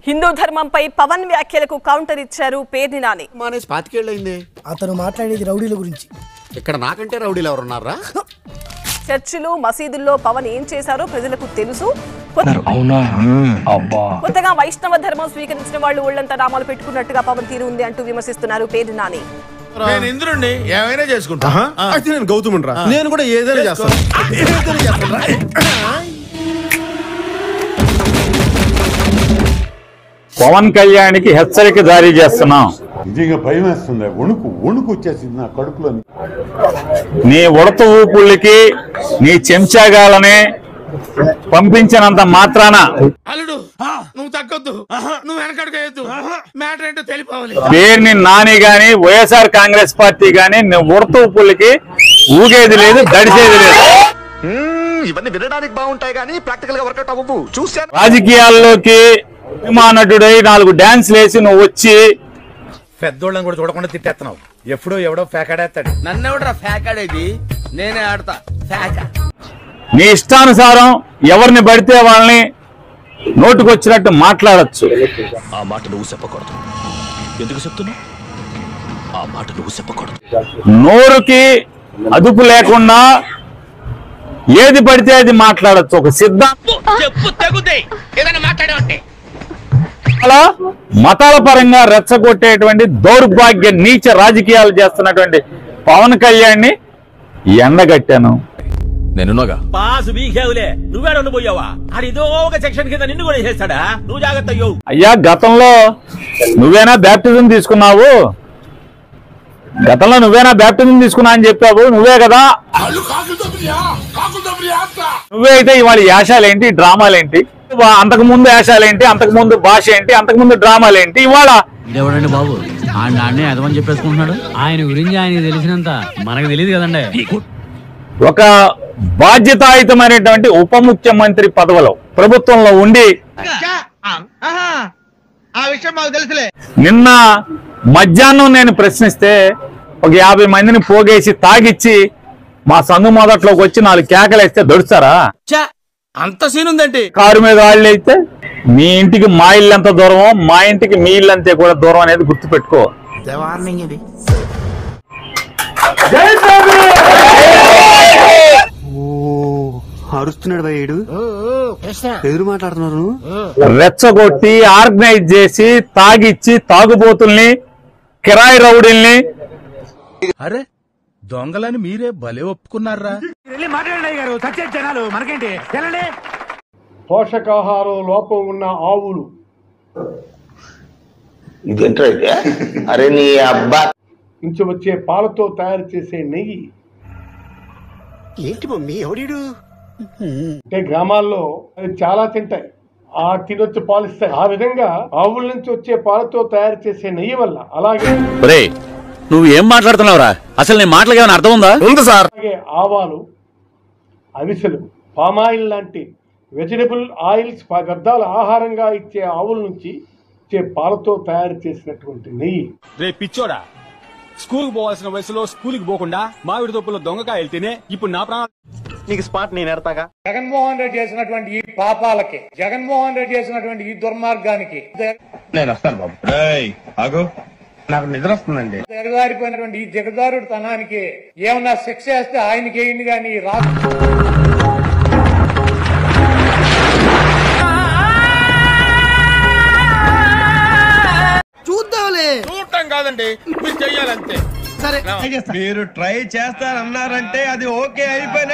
హిందూ ధర్మంపై పవన్ వ్యాఖ్యలకు కౌంటర్ ఇచ్చారు పేర్ని నాని. మానేసి 25 ఏళ్లైంది. అతను మాట్లాడేది రౌడీల గురించి. ఇక్కడ నాకంటే రౌడీలు ఎవరున్నారా? చర్చిలు మసీదుల్లో పవన్ ఏం చేశారో ప్రజలకు తెలుసు. కొత్తగా వైష్ణవ ధర్మం స్వీకరించిన వాళ్ళు ఒళ్ళంతా నామాలు పెట్టుకున్నట్టుగా పవన్ తీరు ఉంది అంటూ విమర్శిస్తున్నారు పేర్ని నాని. నేను ఇంద్రుణ్ణి ఏమైనా చేసుకుంటా. అయితే నేను గౌతముని రా. నేను కూడా ఏదైనా చేస్తాను. పవన్ కళ్యాణ్కి హెచ్చరిక జారీ చేస్తున్నాం. నిజంగా భయం వేస్తుంది. వణుకు వచ్చేసింది నా కడుపులో. నీ ఉడత ఊపుళ్ళకి నీ చెంచాగాలని పంపించినంత మాత్రాన అల్లుడు నువ్వు తగ్గొద్దు, నువ్వు వెనకడుగు, మ్యాటర్ ఏంటో తెలిపోవాలి. పేరుని నాని గాని వైఎస్ఆర్ కాంగ్రెస్ పార్టీ గాని నువ్వు ఉడత ఊపుళ్ళకి ఊగేది లేదు, దడిసేది లేదు. ఇవన్నీ వినడానికి బాగుంటాయి కానీ ప్రాక్టికల్ గా వర్కౌట్ అవ్వవు. చూశాను రాజకీయాల్లోకి నటుడై 4 డాన్స్లు వేసి నువ్వు వచ్చి పెద్దోళ్ళని కూడా చూడకుండా తిట్టేస్తున్నావు. ఎప్పుడో ఎవడో ఫేకాడేస్తాడు. నన్ను ఎవడరా ఫేకాడేది? నేనే ఆడతా ఫేక. నీ ఇష్టానుసారం ఎవరిని పడితే వాళ్ళని నోటుకొచ్చినట్టు మాట్లాడచ్చు. ఆ మాట నువ్వు చెప్పకూడదు. ఎందుకు చెప్తున్నావు? ఆ మాట నువ్వు చెప్పకూడదు. నోరుకి అదుపు లేకుండా ఏది పడితే అది మాట్లాడచ్చు. ఒక అలా మతాల పరంగా రెచ్చగొట్టేటువంటి దౌర్భాగ్య నీచ రాజకీయాలు చేస్తున్నటువంటి పవన్ కళ్యాణ్ని ఎండగట్టాను. నేనుగా పాసు బీకేవులే, నువ్వే పోయావా? అది ఇదో ఒక సెక్షన్ కింద నిన్ను కూడా చేస్తాడా? నువ్వు జాగ్రత్త అయ్యో. అయ్యా గతంలో నువ్వేనా బ్యాప్టిజం తీసుకున్నావు? గతంలో నువ్వేనా బ్యాప్టిజం తీసుకున్నా అని చెప్పావు. నువ్వే కదా. నువ్వే అయితే ఇవాళ యాశాలేంటి, డ్రామాలేంటి? అంతకు ముందు యాశాలేంటి, అంతకు ముందు భాష ఏంటి, అంతకు ముందు డ్రామాలేంటి? ఇవాళ ఎవడండి బాబు ఆడిని అదమని చెప్పేసుకుంటున్నాడు. ఆయన గురించి ఆయన తెలిసినంత మనకు తెలియదు కదండి. ఒక బాధ్యతాయుతమైనటువంటి ఉప ముఖ్యమంత్రి పదవిలో ప్రభుత్వంలో ఉండి నిన్న మధ్యాహ్నం నేను ప్రశ్నిస్తే ఒక 50 మందిని పోగేసి తాగిచ్చి మా సందు మొదట్లోకి వచ్చి 4 కేకలేస్తే దొడుస్తారా? అంత సీన్ ఉందండి. కారు మీద వాళ్ళు అయితే మీ ఇంటికి మా ఇల్లు ఎంత దూరమో మా ఇంటికి మీ ఇల్లు అంతే కూడా దూరం అనేది గుర్తుపెట్టుకో. అరుస్తున్నాడు భయ్యుడు. ఎదురు మాట్లాడుతున్నారు. రెచ్చగొట్టి ఆర్గనైజ్ చేసి తాగిచ్చి తాగుబోతుల్ని కిరాయి రౌడీల్ని. అరే దొంగలని మీరే భలే ఒప్పుకున్నారా? పోషకాహారం లోపం ఉన్న ఆవులు అరే నీ అబ్బా నుంచి వచ్చే పాలతో తయారు చేసే నెయ్యి. ఏంటి మమ్మీ ఎవడీడు? అంటే గ్రామాల్లో అవి చాలా తింటాయి. ఆ తినొచ్చి పాలిస్తాయి. ఆ విధంగా ఆవుల నుంచి వచ్చే పాలతో తయారు చేసే నెయ్యి వల్ల అలాగే నువ్వు ఏం మాట్లాడుతున్నావురా? అసలు నీ మాటలకి ఏమైనా అర్థం ఉందా? ఉంది సార్. అలాగే ఆవాలు, అవిసెలు, పామాయిల్ లాంటి వెజిటబుల్ ఆయిల్స్ వ్యర్థాల ఆహారంగా ఇచ్చే ఆవుల నుంచి ఇచ్చే పాలతో తయారు చేసినటువంటి నెయ్యి. రే పిచ్చోడా, స్కూల్ పోవాల్సిన వయసులో స్కూల్కి పోకుండా మామిడి తొప్పులో దొంగకాయలు తినే ఇప్పుడు నా ప్రాణాలు. నీకు స్పాట్ నేను ఎడతాగా. జగన్మోహన్ రెడ్డి చేసినటువంటి ఈ పాపాలకి, జగన్మోహన్ రెడ్డి చేసినటువంటి ఈ దుర్మార్గానికి నేను వస్తాను బాబు. నాకు నిద్ర వస్తుందండి. దిగజారిపోయినటువంటి ఈ దిగజారుడు తనానికి ఏమన్నా శిక్ష వేస్తే ఆయనకి వేయండి కానీ రాదు. చూద్దాంలే. చూడటం కాదండి, మీరు చెయ్యాలంతే. సరే మీరు ట్రై చేస్తారన్నారంటే అది ఓకే అయిపోయిన